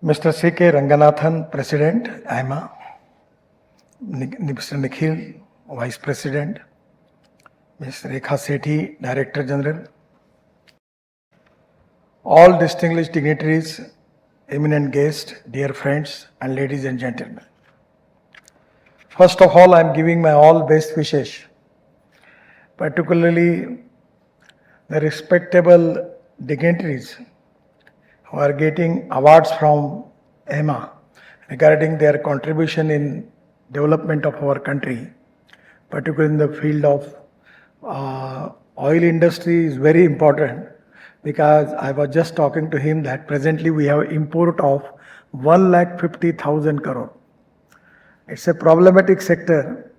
Mr. C.K. Ranganathan, President, AIMA, Mr. Nikhil, Vice President, Ms. Rekha Sethi, Director General, all distinguished dignitaries, eminent guests, dear friends, and ladies and gentlemen. First of all, I am giving my all best wishes, particularly the respectable dignitaries who are getting awards from AIMA regarding their contribution in development of our country, particularly in the field of oil industry is very important, because I was just talking to him that presently we have import of 1,50,000 crore. It's a problematic sector,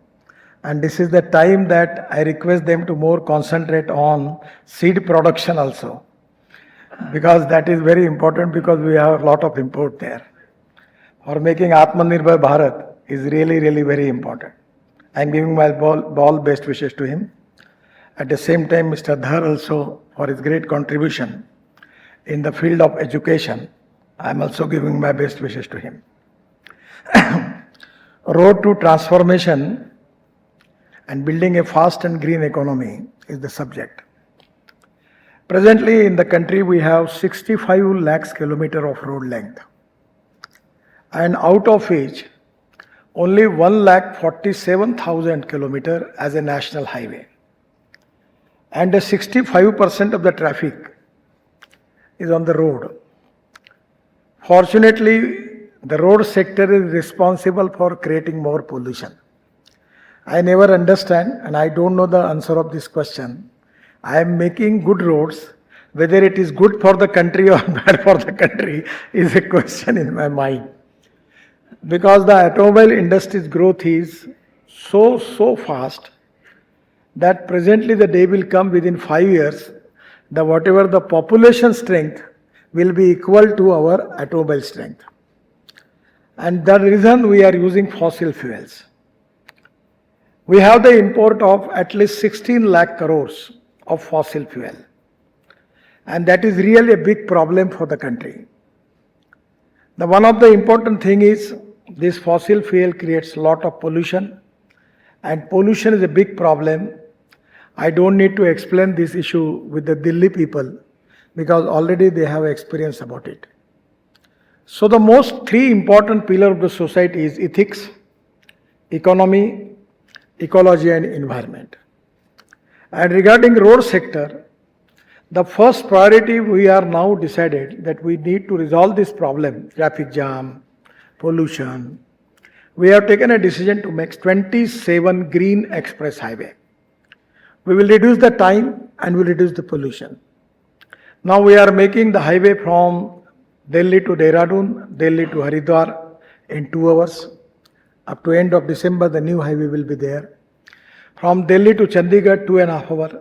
and this is the time that I request them to more concentrate on seed production also, because that is very important, because we have a lot of import there. For making Atmanirbhar Bharat is really very important. I am giving my all best wishes to him. At the same time, Mr. Dhar also, for his great contribution in the field of education, I am also giving my best wishes to him. Road to transformation and building a fast and green economy is the subject. Presently in the country we have 65 lakhs kilometer of road length, and out of which only 1,47,000 kilometer as a national highway, and 65% of the traffic is on the road. Fortunately, the road sector is responsible for creating more pollution. I never understand, and I don't know the answer of this question. I am making good roads. Whether it is good for the country or bad for the country is a question in my mind. Because the automobile industry's growth is so fast that presently the day will come within 5 years, whatever the population strength will be equal to our automobile strength. And the reason we are using fossil fuels. We have the import of at least 16 lakh crores of fossil fuel. And that is really a big problem for the country. One of the important thing is this fossil fuel creates a lot of pollution, and pollution is a big problem. I don't need to explain this issue with the Delhi people, because already they have experience about it. So the most three important pillars of the society is ethics, economy, ecology and environment. And regarding road sector, the first priority we are now decided that we need to resolve this problem, traffic jam, pollution. We have taken a decision to make 27 green express highway. We will reduce the time and will reduce the pollution. Now we are making the highway from Delhi to Dehradun, Delhi to Haridwar in 2 hours. Up to end of December, the new highway will be there. From Delhi to Chandigarh, 2.5 hours.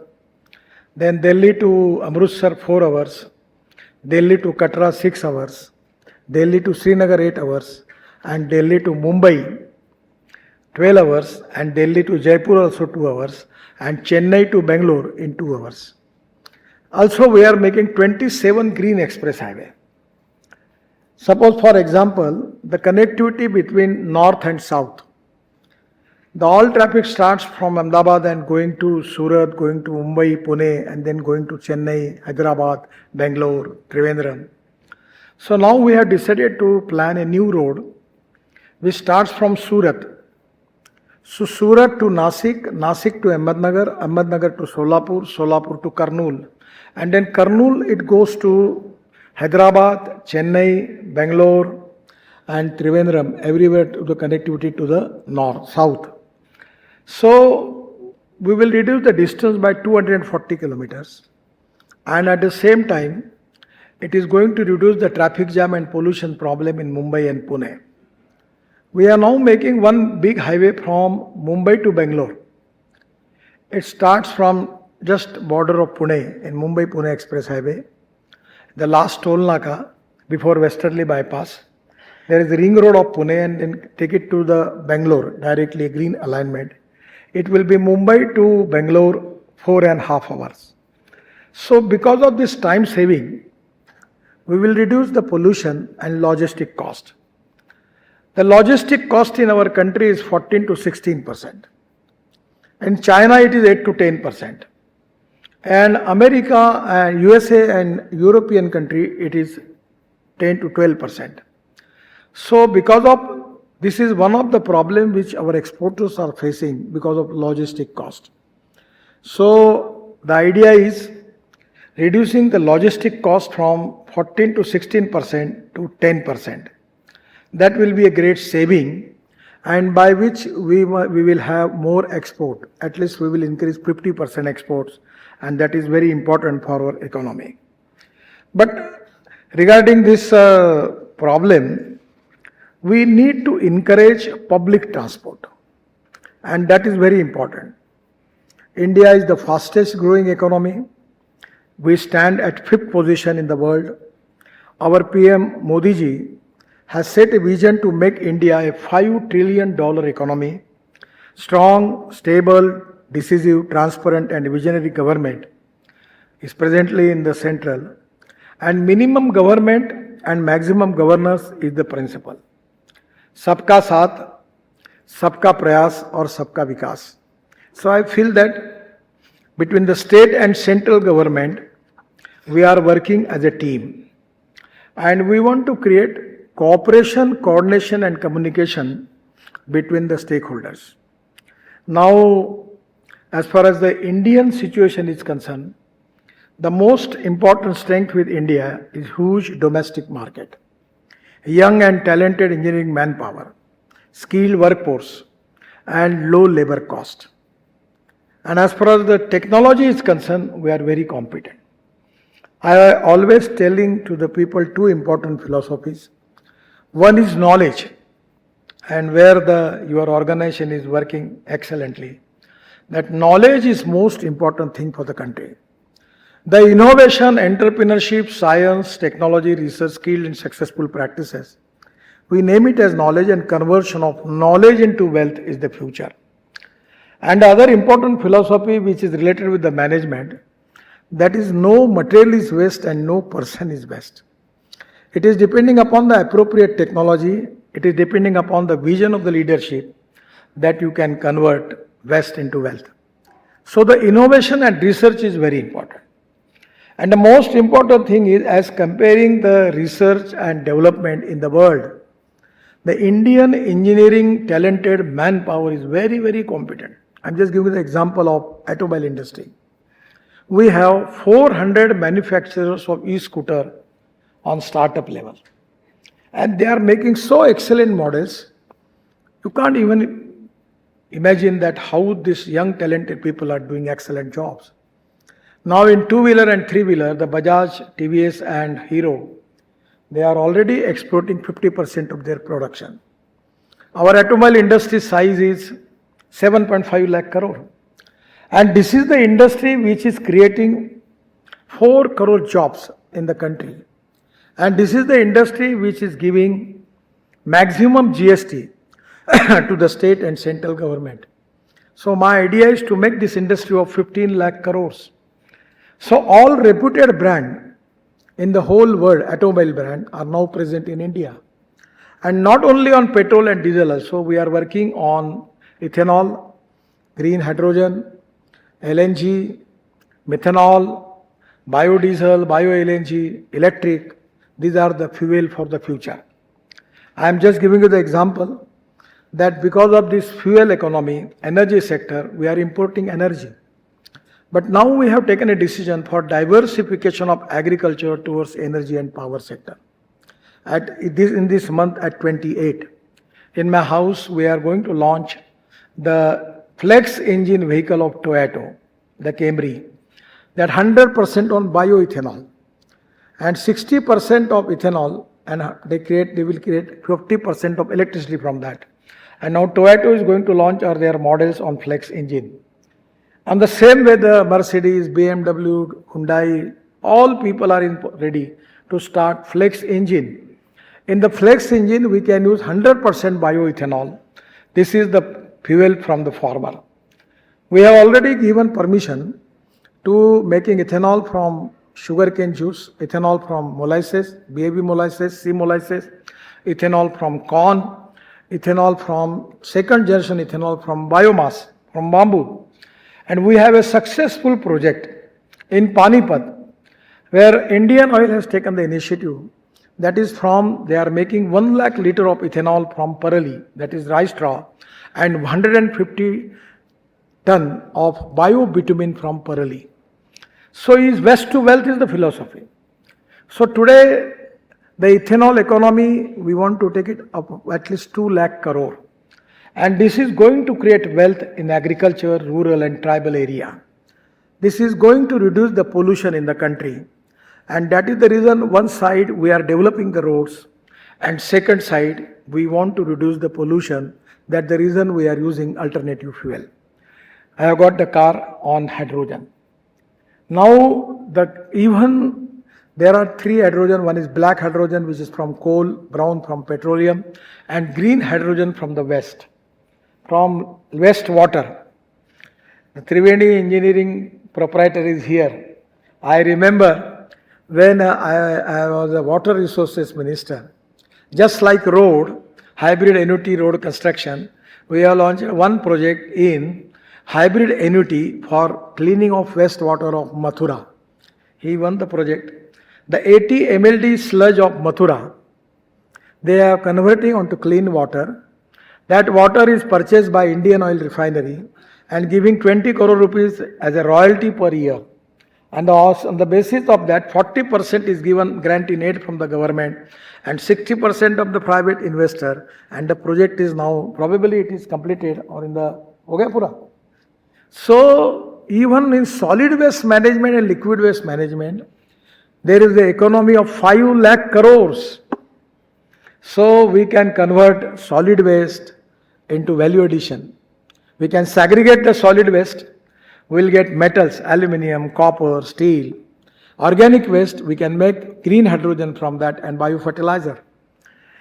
Then Delhi to Amritsar, 4 hours. Delhi to Katra, 6 hours. Delhi to Srinagar, 8 hours. And Delhi to Mumbai, 12 hours. And Delhi to Jaipur also 2 hours. And Chennai to Bangalore in 2 hours. Also, we are making 27 green express highway. Suppose, for example, the connectivity between north and south. The all traffic starts from Ahmedabad and going to Surat, going to Mumbai, Pune, and then going to Chennai, Hyderabad, Bangalore, Trivandrum. So now we have decided to plan a new road which starts from Surat. So Surat to Nasik, Nasik to Ahmednagar, Ahmednagar to Solapur, Solapur to Kurnool, and then Kurnool it goes to Hyderabad, Chennai, Bangalore and Trivandrum, everywhere to the connectivity to the north, south. So we will reduce the distance by 240 kilometers, and at the same time it is going to reduce the traffic jam and pollution problem in Mumbai and Pune. We are now making one big highway from Mumbai to Bangalore. It starts from just border of Pune in Mumbai-Pune Express Highway. The last toll naka before Westerly bypass. There is the ring road of Pune, and then take it to the Bangalore, directly green alignment. It will be Mumbai to Bangalore 4.5 hours. So because of this time saving, we will reduce the pollution and logistic cost. The logistic cost in our country is 14 to 16%. In China, it is 8 to 10%. And America and USA and European country, it is 10 to 12%. So because of this is one of the problems which our exporters are facing because of logistic cost. So the idea is reducing the logistic cost from 14 to 16% to 10%. That will be a great saving, and by which we will have more export. At least we will increase 50% exports, and that is very important for our economy. But regarding this problem, we need to encourage public transport, and that is very important. India is the fastest growing economy. We stand at 5th position in the world. Our PM Modi ji has set a vision to make India a $5 trillion economy. Strong, stable, decisive, transparent and visionary government is presently in the central, and minimum government and maximum governance is the principle. Sabka Saath, Sabka Prayas or Sabka Vikas. So I feel that between the state and central government, we are working as a team, and we want to create cooperation, coordination and communication between the stakeholders. Now, as far as the Indian situation is concerned, the most important strength with India is huge domestic market, young and talented engineering manpower, skilled workforce and low labor cost. And as far as the technology is concerned, we are very competent. I am always telling to the people two important philosophies. One is knowledge, and where your organization is working excellently. That knowledge is most important thing for the country. The innovation, entrepreneurship, science, technology, research, skilled and successful practices, we name it as knowledge, and conversion of knowledge into wealth is the future. And the other important philosophy which is related with the management, that is no material is waste and no person is waste. It is depending upon the appropriate technology, it is depending upon the vision of the leadership that you can convert waste into wealth. So the innovation and research is very important. And the most important thing is, as comparing the research and development in the world, the Indian engineering talented manpower is very, very competent. I'm just giving the example of automobile industry. We have 400 manufacturers of e-scooter on startup level. And they are making so excellent models, you can't even imagine that how these young talented people are doing excellent jobs. Now in two-wheeler and three-wheeler, the Bajaj, TVS and Hero, they are already exporting 50% of their production. Our automobile industry size is 7.5 lakh crore. And this is the industry which is creating 4 crore jobs in the country. And this is the industry which is giving maximum GST to the state and central government. So my idea is to make this industry of 15 lakh crores. So all reputed brand in the whole world, automobile brand, are now present in India. And not only on petrol and diesel also, we are working on ethanol, green hydrogen, LNG, methanol, biodiesel, bio-LNG, electric. These are the fuel for the future. I am just giving you the example that because of this fuel economy, energy sector, we are importing energy. But now we have taken a decision for diversification of agriculture towards energy and power sector. In this month at 28, in my house, we are going to launch the flex engine vehicle of Toyota, the Camry, that 100% on bioethanol and 60% of ethanol, and they will create 50% of electricity from that. And now Toyota is going to launch their models on flex engine. And the same way the Mercedes, BMW, Hyundai, all people are ready to start flex engine. In the flex engine, we can use 100% bioethanol. This is the fuel from the farmer. We have already given permission to making ethanol from sugarcane juice, ethanol from molasses, baby molasses, sea molasses, ethanol from corn, ethanol from second generation ethanol from biomass, from bamboo. And we have a successful project in Panipat where Indian Oil has taken the initiative. That is they are making 1 lakh liter of ethanol from parali, that is rice straw, and 150 ton of bio-bitumen from parali. So is waste to wealth is the philosophy. So today, the ethanol economy, we want to take it up at least 2 lakh crore. And this is going to create wealth in agriculture, rural and tribal area. This is going to reduce the pollution in the country. And that is the reason one side we are developing the roads and second side we want to reduce the pollution. That's the reason we are using alternative fuel. I have got the car on hydrogen. Now even there are 3 hydrogen. One is black hydrogen which is from coal, brown from petroleum and green hydrogen from the west, from water. The Triveni engineering proprietor is here. I remember when I was a water resources minister, just like road, hybrid annuity road construction, we have launched one project in hybrid annuity for cleaning of wastewater of Mathura. He won the project. The 80 MLD sludge of Mathura, they are converting onto clean water. That water is purchased by Indian Oil Refinery and giving 20 crore rupees as a royalty per year. And on the basis of that, 40% is given grant in aid from the government and 60% of the private investor. And the project is now, probably it is completed or in the Ogapura. So, even in solid waste management and liquid waste management, there is an economy of 5 lakh crores. So, we can convert solid waste into value addition. We can segregate the solid waste. We will get metals, aluminium, copper, steel. Organic waste, we can make green hydrogen from that and biofertilizer.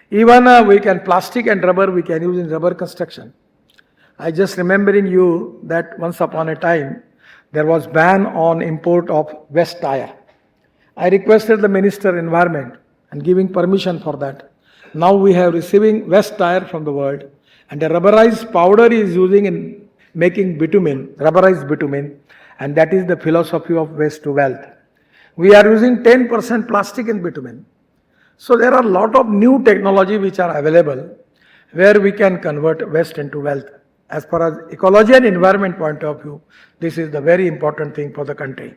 Even we can plastic and rubber, we can use in rubber construction. I just remembering you that once upon a time, there was ban on import of waste tire. I requested the Minister Environment and giving permission for that. Now we have receiving waste tire from the world and the rubberized powder is using in making bitumen, rubberized bitumen, and that is the philosophy of waste to wealth. We are using 10% plastic in bitumen. So there are a lot of new technology which are available where we can convert waste into wealth. As far as ecology and environment point of view, this is the very important thing for the country.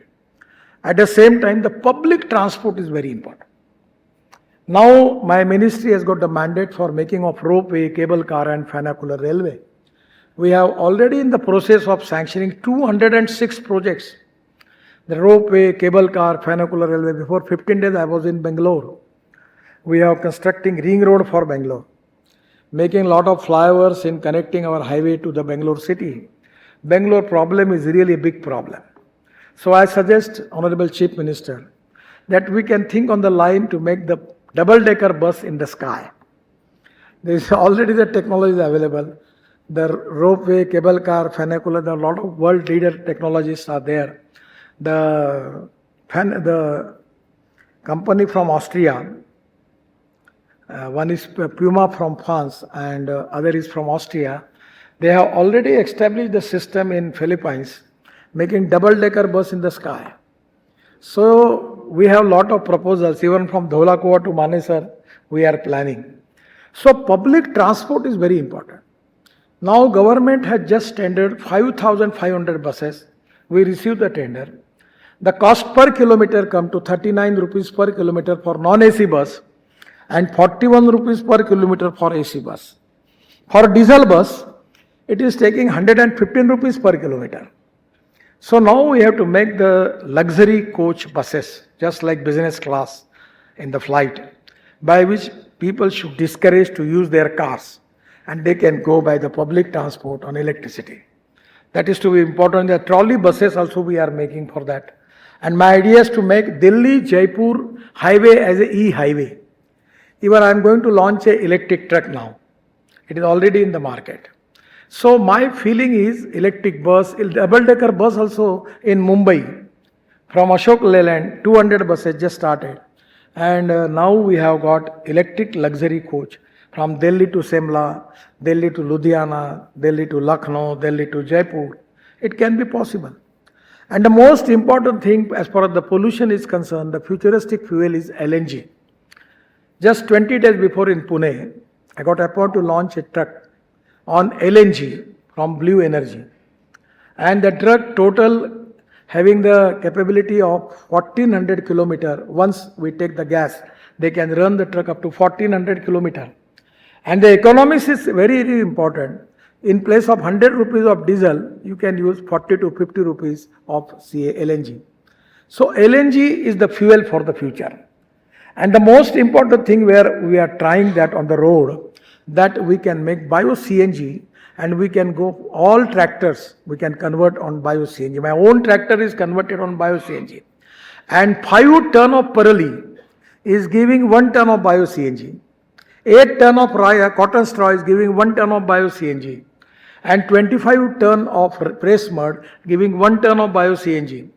At the same time, the public transport is very important. Now my ministry has got the mandate for making of ropeway, cable car and funicular railway. We have already in the process of sanctioning 206 projects. The ropeway, cable car, funicular railway. Before 15 days I was in Bangalore. We are constructing ring road for Bangalore. Making a lot of flyovers in connecting our highway to the Bangalore city. Bangalore problem is really a big problem. So I suggest, Honorable Chief Minister, that we can think on the line to make the double-decker bus in the sky. There is already the technology available. The ropeway, cable car, funicular, there are a lot of world leader technologies are there. The company from Austria, one is Puma from France and other is from Austria. They have already established the system in Philippines, making double-decker bus in the sky. So we have a lot of proposals, even from Dholakua to Manesar, we are planning. So public transport is very important. Now government has just tendered 5,500 buses. We received the tender. The cost per kilometer come to 39 rupees per kilometer for non-AC bus and 41 rupees per kilometer for AC bus. For diesel bus, it is taking 115 rupees per kilometer. So now we have to make the luxury coach buses, just like business class in the flight, by which people should discourage to use their cars and they can go by the public transport on electricity. That is to be important. The trolley buses also we are making for that. And my idea is to make Delhi-Jaipur highway as a e-highway. Even I am going to launch an electric truck now. It is already in the market. So my feeling is electric bus, double-decker bus also in Mumbai From Ashok Leyland, 200 buses just started. And now we have got electric luxury coach from Delhi to Simla, Delhi to Ludhiana, Delhi to Lucknow, Delhi to Jaipur. It can be possible. And the most important thing as far as the pollution is concerned, the futuristic fuel is LNG. Just 20 days before in Pune, I got appointed to launch a truck on LNG from Blue Energy. And the truck total having the capability of 1400 kilometer. Once we take the gas, they can run the truck up to 1400 kilometer. And the economics is very, very important. In place of 100 rupees of diesel, you can use 40 to 50 rupees of LNG. So LNG is the fuel for the future. And the most important thing where we are trying that on the road, that we can make bio-CNG and we can go all tractors, we can convert on bio-CNG. My own tractor is converted on bio-CNG. And 5 ton of parali is giving 1 ton of bio-CNG. 8 ton of cotton straw is giving 1 ton of bio-CNG. And 25 ton of press mud giving 1 ton of bio-CNG.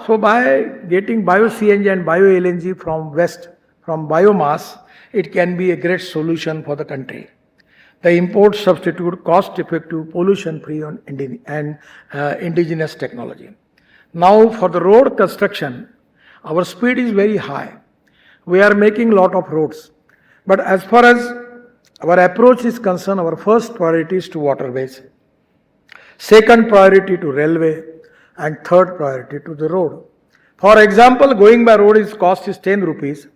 So by getting bio-CNG and bio-LNG from west, from biomass, it can be a great solution for the country. The import substitute cost-effective, pollution-free and indigenous technology. Now for the road construction, our speed is very high. We are making lot of roads. But as far as our approach is concerned, our first priority is to waterways, second priority to railway, and third priority to the road. For example, going by road cost is 10 rupees,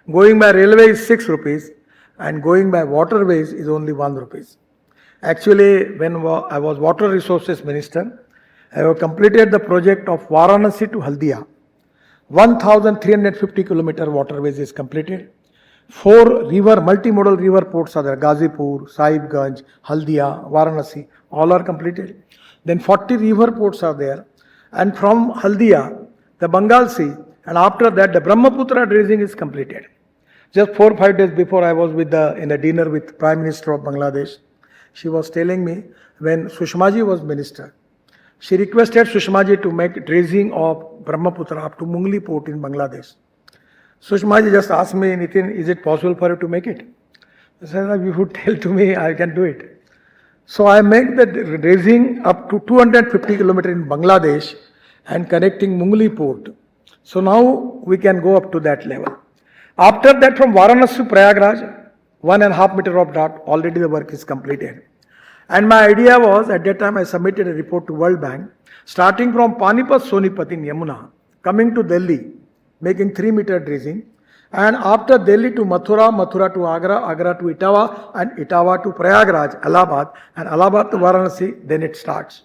going by railway is 6 rupees, and going by waterways is only 1 rupees. Actually, when I was Water Resources Minister, I have completed the project of Varanasi to Haldia. 1,350 kilometer waterways is completed. 4 river, multimodal river ports are there, Gazipur, Sahibganj, Haldia, Varanasi, all are completed. Then 40 river ports are there. And from Haldia, the Bengal Sea, and after that the Brahmaputra dredging is completed. Just 4 or 5 days before I was in a dinner with Prime Minister of Bangladesh. She was telling me when Sushmaji was minister, she requested Sushmaji to make dredging of Brahmaputra up to Mungli port in Bangladesh. Sushmaji just asked me, Nitin, is it possible for you to make it? I said, if you would tell to me, I can do it. So I make the dredging up to 250 kilometers in Bangladesh and connecting Mungli port. So now we can go up to that level. After that, from Varanasi to Prayagraj, 1.5 meter of dot, already the work is completed. And my idea was, at that time I submitted a report to World Bank, starting from Panipat, Sonipat in Yamuna, coming to Delhi, making 3 meter dredging, and after Delhi to Mathura, Mathura to Agra, Agra to Etawah, and Etawah to Prayagraj, Allahabad, and Allahabad to Varanasi, then it starts.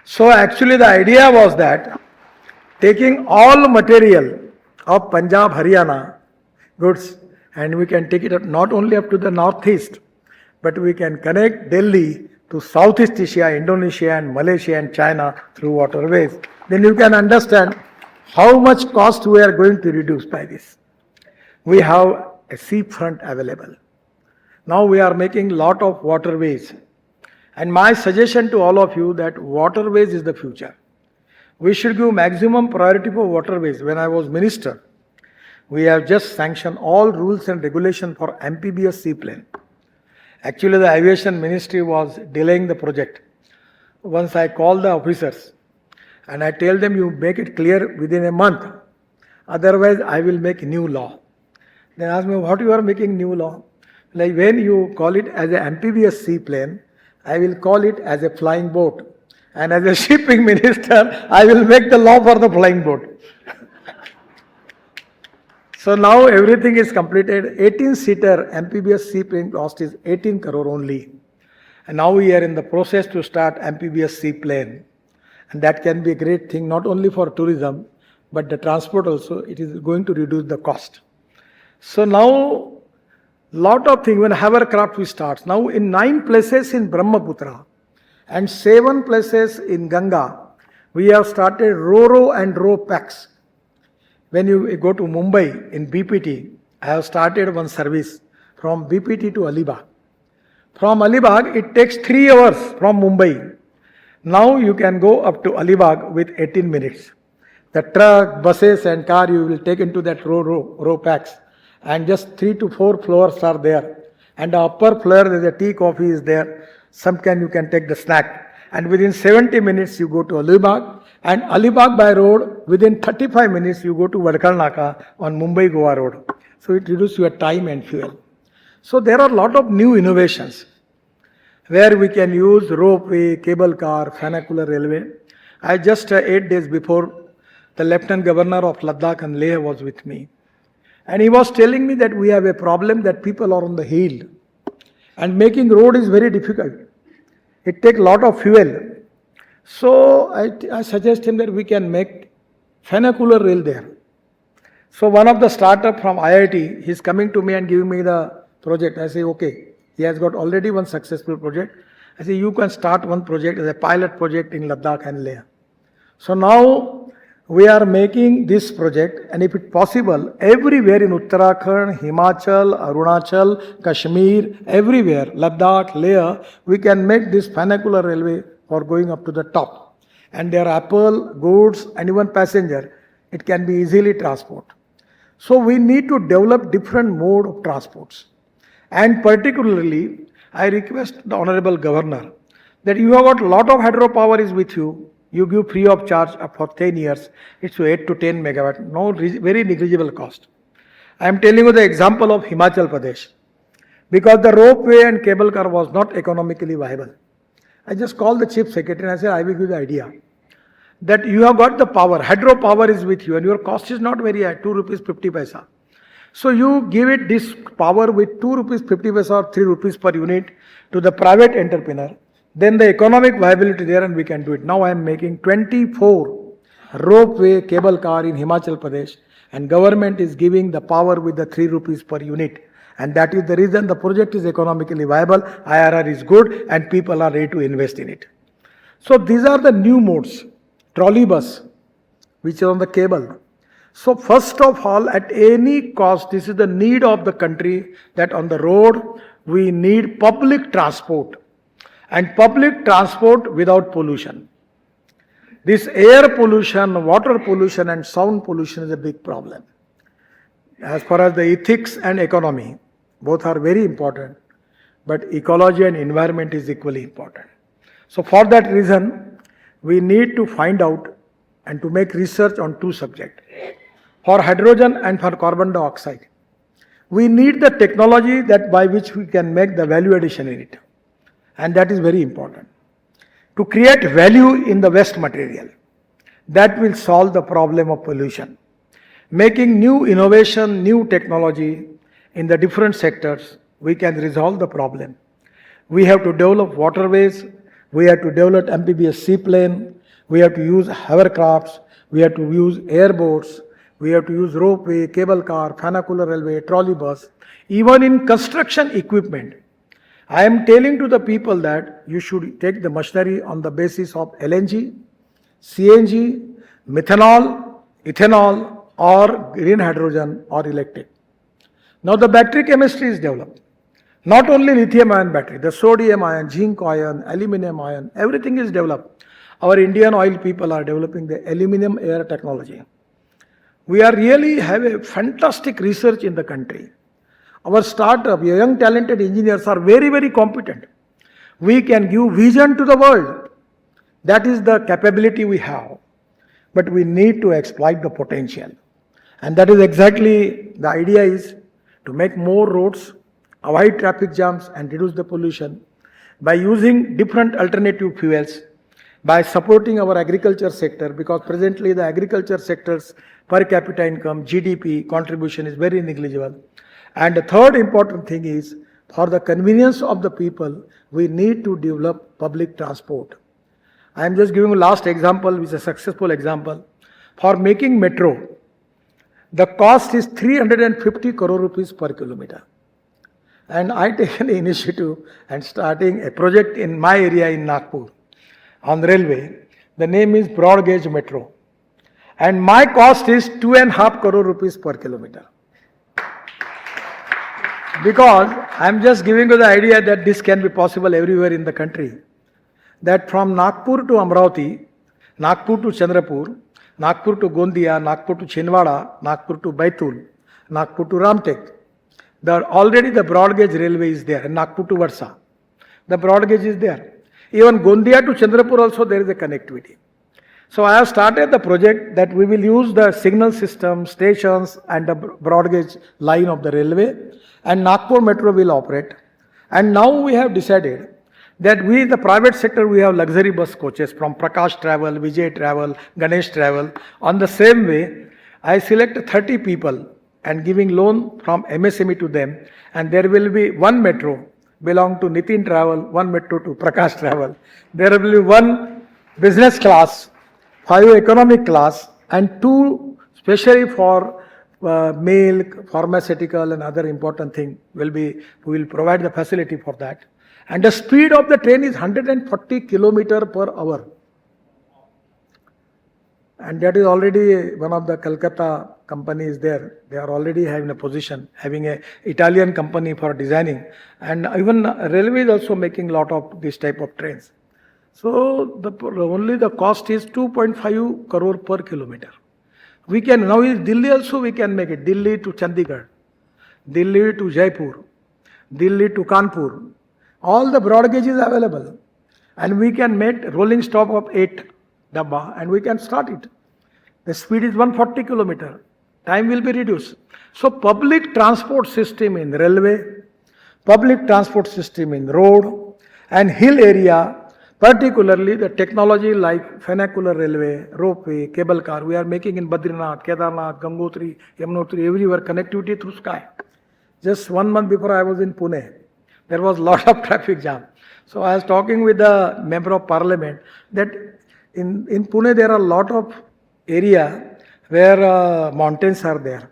So actually the idea was that, taking all material of Punjab, Haryana, goods, and we can take it up not only up to the northeast, but we can connect Delhi to Southeast Asia, Indonesia and Malaysia and China through waterways. Then you can understand how much cost we are going to reduce by this. We have a seafront available. Now we are making lot of waterways. And my suggestion to all of you that waterways is the future. We should give maximum priority for waterways. When I was minister, we have just sanctioned all rules and regulations for amphibious seaplane. Actually, the aviation ministry was delaying the project. Once I called the officers and I tell them, you make it clear within a month, otherwise I will make new law. They asked me, what you are making new law? Like when you call it as an amphibious seaplane, I will call it as a flying boat. And as a shipping minister, I will make the law for the flying boat. So now everything is completed. 18-seater amphibious seaplane cost is 18 crore only. And now we are in the process to start amphibious seaplane. And that can be a great thing, not only for tourism, but the transport also. It is going to reduce the cost. So now, lot of things, when hovercraft we start. Now in 9 places in Brahmaputra and 7 places in Ganga, we have started Ro-Ro and Ro-Pax. When you go to Mumbai in BPT, I have started one service from BPT to Alibag. From Alibag, it takes 3 hours from Mumbai. Now you can go up to Alibag with 18 minutes. The truck, buses and car you will take into that row packs, and just 3 to 4 floors are there. And the upper floor there is a tea, coffee is there. You can take the snack. And within 70 minutes you go to Alibag, and Alibag by road, within 35 minutes you go to Vadkal Naka on Mumbai-Goa road. So it reduces your time and fuel. So there are a lot of new innovations where we can use ropeway, cable car, vernacular railway. I just 8 days before, the Lieutenant Governor of Ladakh and Leh was with me. And he was telling me that we have a problem that people are on the hill. And making road is very difficult. It takes a lot of fuel. So I suggest him that we can make vernacular rail there. So one of the startup from IIT, he's coming to me and giving me the project. I say, okay. He has got already one successful project. I say, you can start one project as a pilot project in Ladakh and Leh. So now we are making this project, and if it's possible, everywhere in Uttarakhand, Himachal, Arunachal, Kashmir, everywhere, Ladakh, Leh, we can make this vernacular railway for going up to the top. And there are people, goods, and even passenger. It can be easily transported. So we need to develop different mode of transports. And particularly, I request the Honorable Governor that you have got a lot of hydropower is with you. You give free of charge for 10 years. It's 8 to 10 megawatt. No, very negligible cost. I am telling you the example of Himachal Pradesh. Because the ropeway and cable car was not economically viable. I just called the Chief Secretary and I said, I will give you the idea. That you have got the power, hydropower is with you and your cost is not very high, 2 rupees 50 paisa. So you give it this power with 2 rupees 50 paisa or 3 rupees per unit to the private entrepreneur. Then the economic viability there and we can do it. Now I am making 24 ropeway cable car in Himachal Pradesh and government is giving the power with the 3 rupees per unit. And that is the reason the project is economically viable, IRR is good and people are ready to invest in it. So these are the new modes. Trolley bus, which is on the cable. So first of all, at any cost, this is the need of the country that on the road, we need public transport. And public transport without pollution. This air pollution, water pollution and sound pollution is a big problem. As far as the ethics and economy, both are very important, but ecology and environment is equally important. So for that reason, we need to find out and to make research on 2 subjects. For hydrogen and for carbon dioxide. We need the technology that by which we can make the value addition in it. And that is very important. To create value in the waste material. That will solve the problem of pollution. Making new innovation, new technology in the different sectors, we can resolve the problem. We have to develop waterways, we have to develop amphibious seaplane, we have to use hovercrafts, we have to use airboats, we have to use ropeway, cable car, vernacular railway, trolley bus, even in construction equipment. I am telling to the people that you should take the machinery on the basis of LNG, CNG, methanol, ethanol, or green hydrogen or electric. Now the battery chemistry is developed. Not only lithium ion battery, the sodium ion, zinc ion, aluminum ion, everything is developed. Our Indian oil people are developing the aluminum air technology. We are really have a fantastic research in the country. Our startup, young talented engineers are very, very competent. We can give vision to the world. That is the capability we have. But we need to exploit the potential. And that is exactly the idea is to make more roads, avoid traffic jams and reduce the pollution by using different alternative fuels, by supporting our agriculture sector because presently the agriculture sector's per capita income, GDP contribution is very negligible. And the third important thing is, for the convenience of the people, we need to develop public transport. I am just giving a last example, which is a successful example. For making metro, the cost is 350 crore rupees per kilometer. And I take an initiative and starting a project in my area in Nagpur on railway. The name is Broad Gauge Metro. And my cost is 2.5 crore rupees per kilometer. Because I am just giving you the idea that this can be possible everywhere in the country. That from Nagpur to Amravati, Nagpur to Chandrapur, Nagpur to Gondia, Nagpur to Chinwada, Nagpur to Baitul, Nagpur to Ramtek. Already the broad gauge railway is there, and Nagpur to Varsa. The broad gauge is there. Even Gondia to Chandrapur also there is a connectivity. So I have started the project that we will use the signal system, stations and the broad gauge line of the railway, and Nagpur Metro will operate. And now we have decided that we in the private sector we have luxury bus coaches from Prakash Travel, Vijay Travel, Ganesh Travel. On the same way, I select 30 people and giving loan from MSME to them, and there will be one metro belong to Nitin Travel, one metro to Prakash Travel. There will be one business class, 5 economic class, and 2 specially for milk, pharmaceutical and other important thing we will provide the facility for that. And the speed of the train is 140 km per hour. And that is already one of the Calcutta companies there. They are already having a position, having a Italian company for designing. And even railway is also making lot of this type of trains. So only the cost is 2.5 crore per kilometer. We can, now in Delhi also we can make it. Delhi to Chandigarh, Delhi to Jaipur, Delhi to Kanpur. All the broad gauge is available. And we can make rolling stop of 8 dabba and we can start it. The speed is 140 km. Time will be reduced. So public transport system in railway, public transport system in road and hill area, particularly the technology like vernacular railway, ropeway, cable car, we are making in Badrinath, Kedarnath, Gangotri, Yamunotri, everywhere connectivity through sky. Just 1 month before I was in Pune, there was lot of traffic jam. So I was talking with the member of parliament that in Pune there are a lot of area where mountains are there.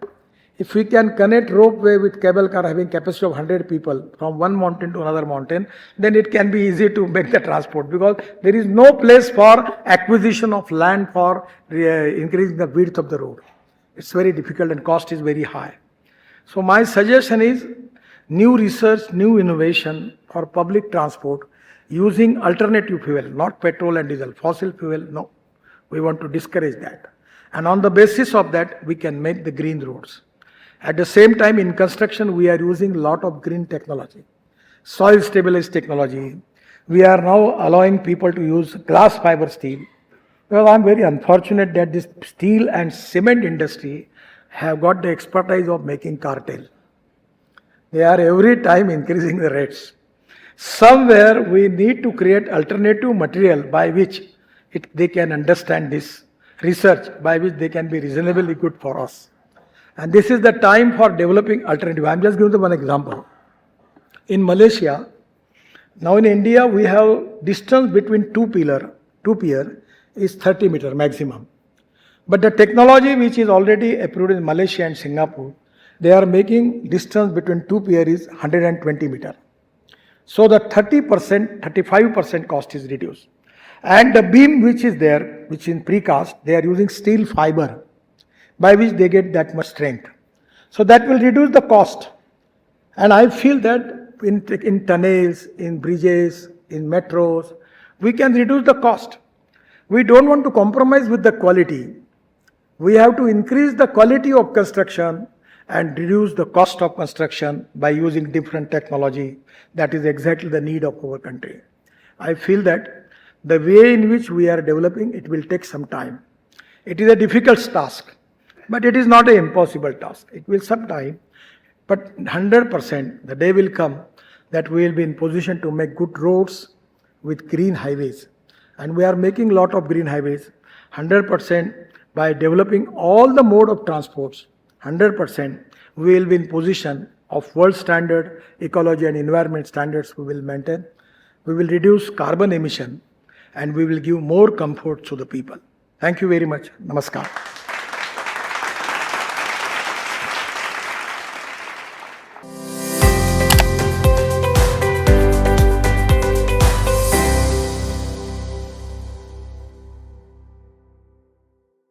If we can connect ropeway with cable car having capacity of 100 people from one mountain to another mountain, then it can be easy to make the transport because there is no place for acquisition of land for increasing the width of the road. It's very difficult and cost is very high. So my suggestion is new research, new innovation for public transport using alternative fuel, not petrol and diesel, fossil fuel, no. We want to discourage that. And on the basis of that, we can make the green roads. At the same time, in construction, we are using a lot of green technology, soil stabilized technology. We are now allowing people to use glass fiber steel. Well, I'm very unfortunate that this steel and cement industry have got the expertise of making cartel. They are every time increasing the rates. Somewhere we need to create alternative material by which they can understand this research, by which they can be reasonably good for us. And this is the time for developing alternative. I'm just giving you one example. In Malaysia, now in India, we have distance between two pier is 30 meter maximum. But the technology which is already approved in Malaysia and Singapore, they are making distance between two pier is 120 meter. So the 30%, 35% cost is reduced. And the beam which is there, which is in precast, they are using steel fiber, by which they get that much strength. So that will reduce the cost. And I feel that in tunnels, in bridges, in metros, we can reduce the cost. We don't want to compromise with the quality. We have to increase the quality of construction and reduce the cost of construction by using different technology. That is exactly the need of our country. I feel that the way in which we are developing, it will take some time. It is a difficult task, but it is not an impossible task. It will some time, but 100% the day will come that we will be in position to make good roads with green highways. And we are making a lot of green highways, 100% by developing all the mode of transports, 100% we will be in position of world standard ecology and environment standards we will maintain. We will reduce carbon emission and we will give more comfort to the people. Thank you very much. Namaskar.